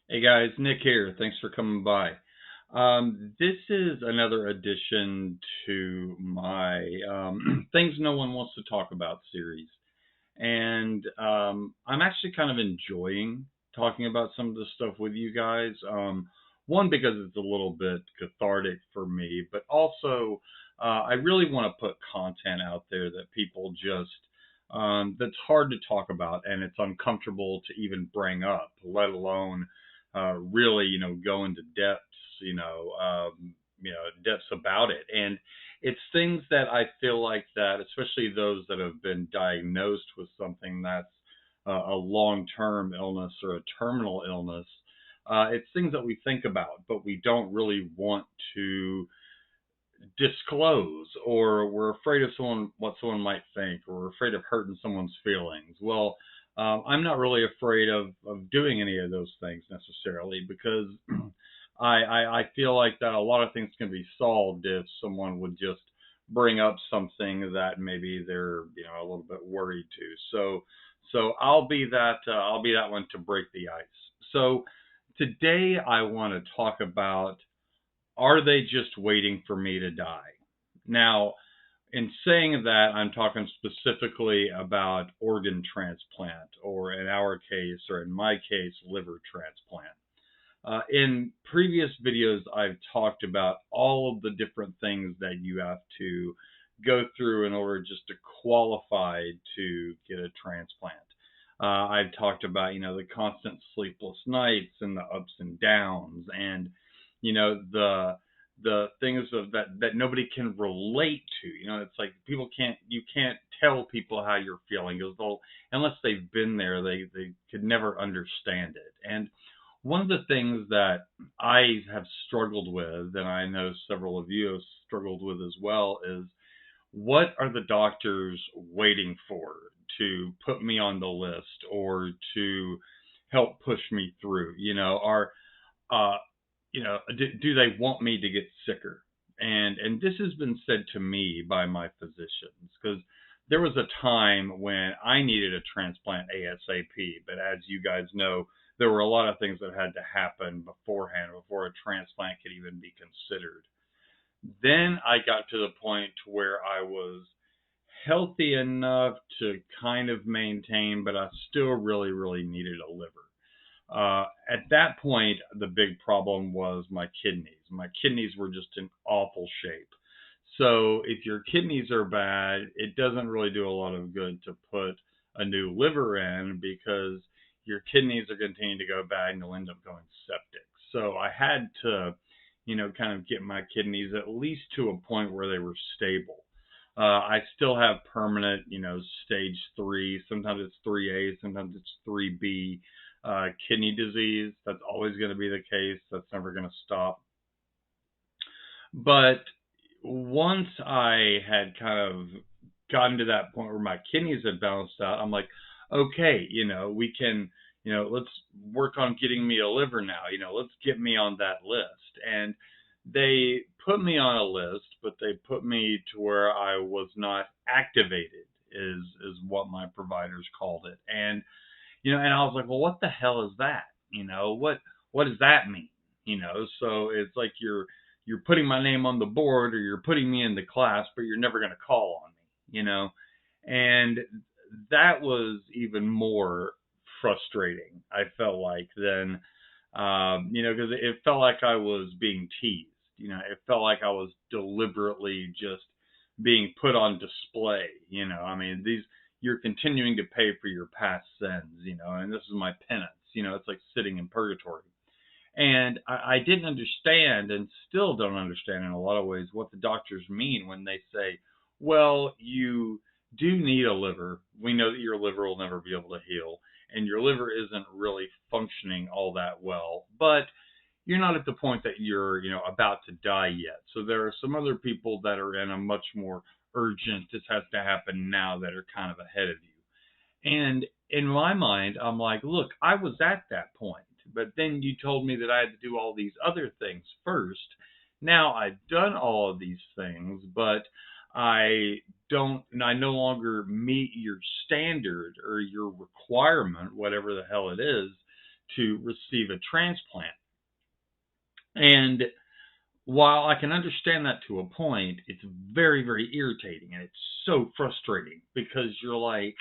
Hey guys, Nick here. Thanks for coming by. This is another addition to my Things No One Wants to Talk About series. And I'm actually kind of enjoying talking about some of this stuff with you guys. One, because it's a little bit cathartic for me, but also I really want to put content out there that people just, that's hard to talk about and it's uncomfortable to even bring up, let alone really, go into depths about it. And it's things that I feel like that, especially those that have been diagnosed with something that's a long-term illness or a terminal illness. It's things that we think about, but we don't really want to disclose, or we're afraid of what someone might think, or we're afraid of hurting someone's feelings. Well, I'm not really afraid of doing any of those things necessarily because I feel like that a lot of things can be solved if someone would just bring up something that maybe they're a little bit worried to. So I'll be that one to break the ice. So today I want to talk about, are they just waiting for me to die? Now, in saying that, I'm talking specifically about organ transplant, or in our case, or in my case, liver transplant. In previous videos, I've talked about all of the different things that you have to go through in order just to qualify to get a transplant. I've talked about, the constant sleepless nights and the ups and downs, and the things that nobody can relate to. It's like you can't tell people how you're feeling, because unless they've been there, they could never understand it. And one of the things that I have struggled with, and I know several of you have struggled with as well, is what are the doctors waiting for to put me on the list or to help push me through? Uh, do they want me to get sicker? And this has been said to me by my physicians, because there was a time when I needed a transplant ASAP, but as you guys know, there were a lot of things that had to happen beforehand before a transplant could even be considered. Then I got to the point where I was healthy enough to kind of maintain, but I still really, really needed a liver. At that point, the big problem was my kidneys. My kidneys were just in awful shape. So if your kidneys are bad, it doesn't really do a lot of good to put a new liver in, because your kidneys are continuing to go bad and you'll end up going septic. So I had to, kind of get my kidneys at least to a point where they were stable. I still have permanent, stage 3. Sometimes it's 3A, sometimes it's 3B kidney disease. That's always going to be the case. That's never going to stop. But once I had kind of gotten to that point where my kidneys had balanced out, I'm like, okay, we can, let's work on getting me a liver now. Let's get me on that list. And they put me on a list, but they put me to where I was not activated, is what my providers called it. And I was like, well, what the hell is that? What does that mean? So it's like you're putting my name on the board, or you're putting me in the class, but you're never going to call on me. And that was even more frustrating, I felt like, than, because it felt like I was being teased. It felt like I was deliberately just being put on display. I mean, you're continuing to pay for your past sins, and this is my penance. It's like sitting in purgatory. And I didn't understand, and still don't understand in a lot of ways, what the doctors mean when they say, well, you do need a liver. We know that your liver will never be able to heal, and your liver isn't really functioning all that well, but you're not at the point that you're, about to die yet. So there are some other people that are in a much more urgent, this has to happen now, that are kind of ahead of you. And in my mind, I'm like, look, I was at that point, but then you told me that I had to do all these other things first. Now I've done all of these things, but I no longer meet your standard or your requirement, whatever the hell it is, to receive a transplant. And while I can understand that to a point, it's very, very irritating and it's so frustrating because you're like,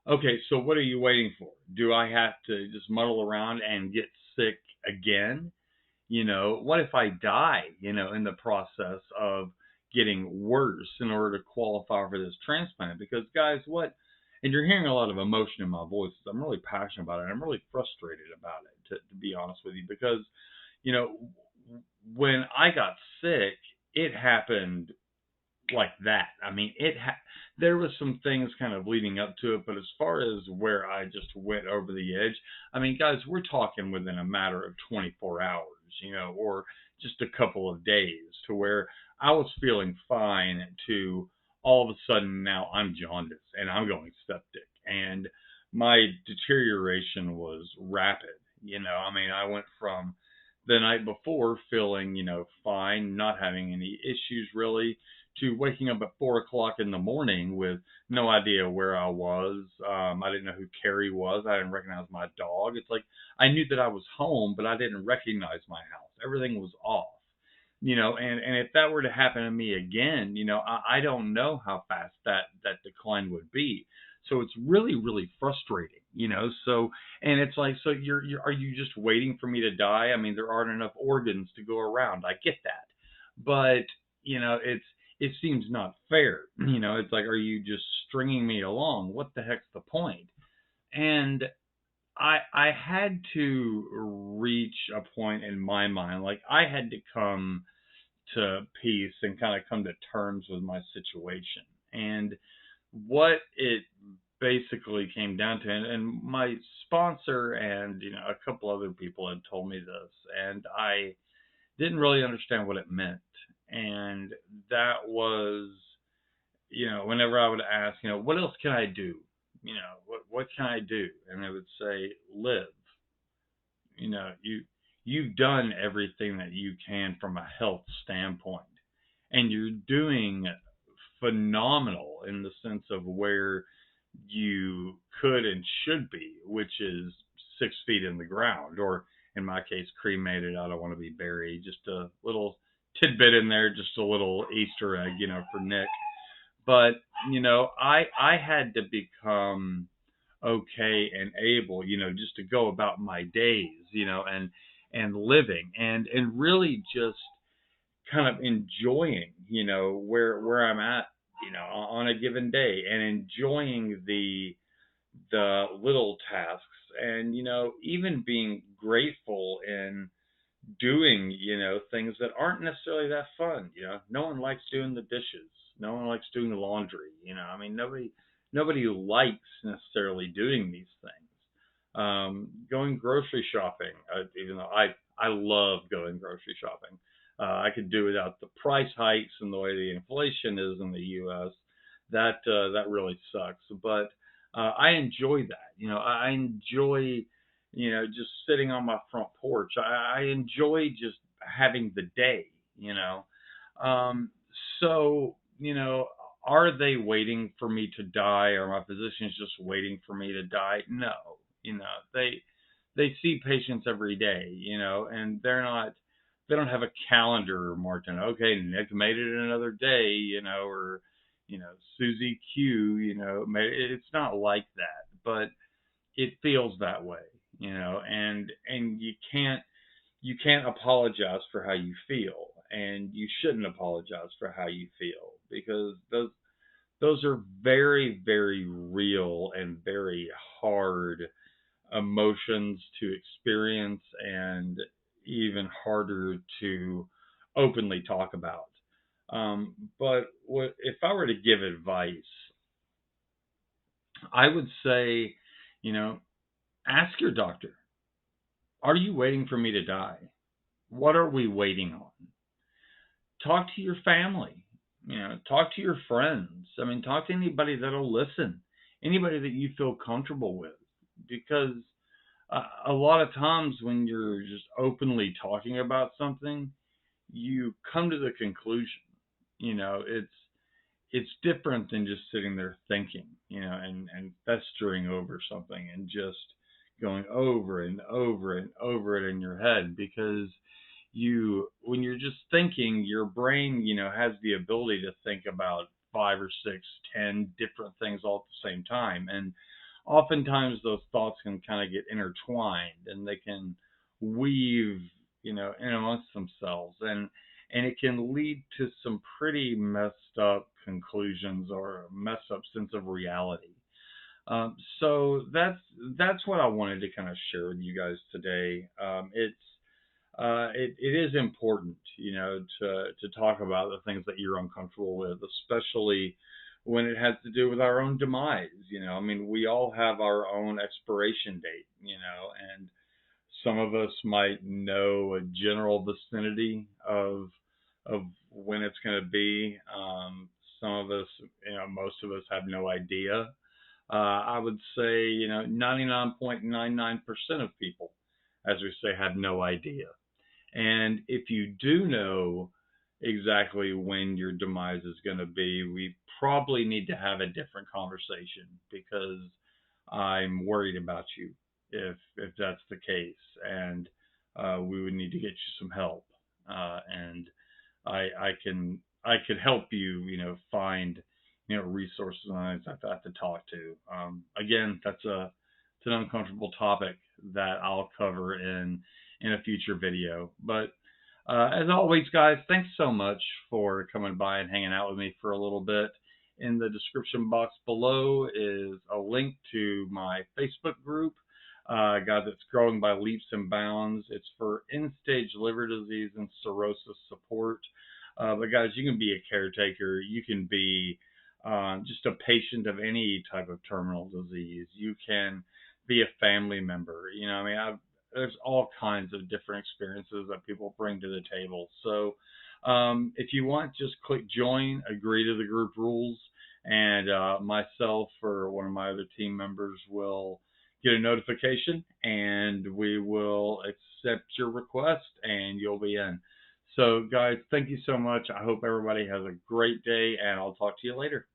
okay, so what are you waiting for? Do I have to just muddle around and get sick again? What if I die, in the process of getting worse in order to qualify for this transplant? Because, guys, and you're hearing a lot of emotion in my voice. I'm really passionate about it. I'm really frustrated about it, to be honest with you, because, you know, when I got sick, it happened like that. I mean, there was some things kind of leading up to it, but as far as where I just went over the edge, I mean, guys, we're talking within a matter of 24 hours, or just a couple of days, to where I was feeling fine to all of a sudden now I'm jaundiced and I'm going septic, and my deterioration was rapid. I mean, I went from the night before feeling, fine, not having any issues really, to waking up at 4 o'clock in the morning with no idea where I was. I didn't know who Carrie was. I didn't recognize my dog. It's like I knew that I was home, but I didn't recognize my house. Everything was off. And if that were to happen to me again, I don't know how fast that decline would be. So it's really, really frustrating, So, and it's like, so are you just waiting for me to die? I mean, there aren't enough organs to go around. I get that, but it seems not fair. It's like, are you just stringing me along? What the heck's the point? And I had to reach a point in my mind, like I had to come to peace and kind of come to terms with my situation. And what it basically came down to, and my sponsor and a couple other people had told me this, and I didn't really understand what it meant. And that was, whenever I would ask, what else can I do? What can I do? And they would say, live. You've done everything that you can from a health standpoint, and you're doing phenomenal in the sense of where you could and should be, which is 6 feet in the ground, or in my case, cremated. I don't want to be buried. Just a little tidbit in there, just a little Easter egg, for Nick. But I had to become okay and able, just to go about my days, and living and really just kind of enjoying, where I'm at, on a given day, and enjoying the little tasks, and even being grateful in doing, things that aren't necessarily that fun. No one likes doing the dishes. No one likes doing the laundry. I mean, nobody likes necessarily doing these things. Going grocery shopping, even though I love going grocery shopping. I could do without the price hikes and the way the inflation is in the U.S. That really sucks. But I enjoy that. I enjoy, just sitting on my front porch. I enjoy just having the day. So, are they waiting for me to die? Are my physicians just waiting for me to die? No. They see patients every day, and they don't have a calendar marked on, okay, Nick made it another day, or, Susie Q, it's not like that, but it feels that way, and you can't apologize for how you feel, and you shouldn't apologize for how you feel, because those are very, very real and very hard emotions to experience, and even harder to openly talk about. But if I were to give advice, I would say, ask your doctor, are you waiting for me to die? What are we waiting on? Talk to your family, talk to your friends. I mean, talk to anybody that'll listen, anybody that you feel comfortable with, because a lot of times when you're just openly talking about something, you come to the conclusion. It's different than just sitting there thinking, and festering over something and just going over and over and over it in your head, because when you're just thinking, your brain, has the ability to think about five or six, 10 different things all at the same time. And oftentimes those thoughts can kind of get intertwined, and they can weave, in amongst themselves. And it can lead to some pretty messed up conclusions or a messed up sense of reality. So that's what I wanted to kind of share with you guys today. It is important, to talk about the things that you're uncomfortable with, especially when it has to do with our own demise. I mean, we all have our own expiration date, and some of us might know a general vicinity of when it's going to be. Some of us, most of us have no idea. I would say, 99.99% of people, as we say, have no idea. And if you do know exactly when your demise is going to be, we probably need to have a different conversation, because I'm worried about you if that's the case, and we would need to get you some help. And I could help you, find resources and things like that to talk to. Again, it's an uncomfortable topic that I'll cover in a future video. But as always, guys, thanks so much for coming by and hanging out with me for a little bit. In the description box below is a link to my Facebook group, guys, that's growing by leaps and bounds. It's for end-stage liver disease and cirrhosis support. But guys, you can be a caretaker. You can be just a patient of any type of terminal disease. You can be a family member. I mean, there's all kinds of different experiences that people bring to the table. So if you want, just click join, agree to the group rules, and myself or one of my other team members will get a notification, and we will accept your request, and you'll be in. So guys, thank you so much. I hope everybody has a great day, and I'll talk to you later.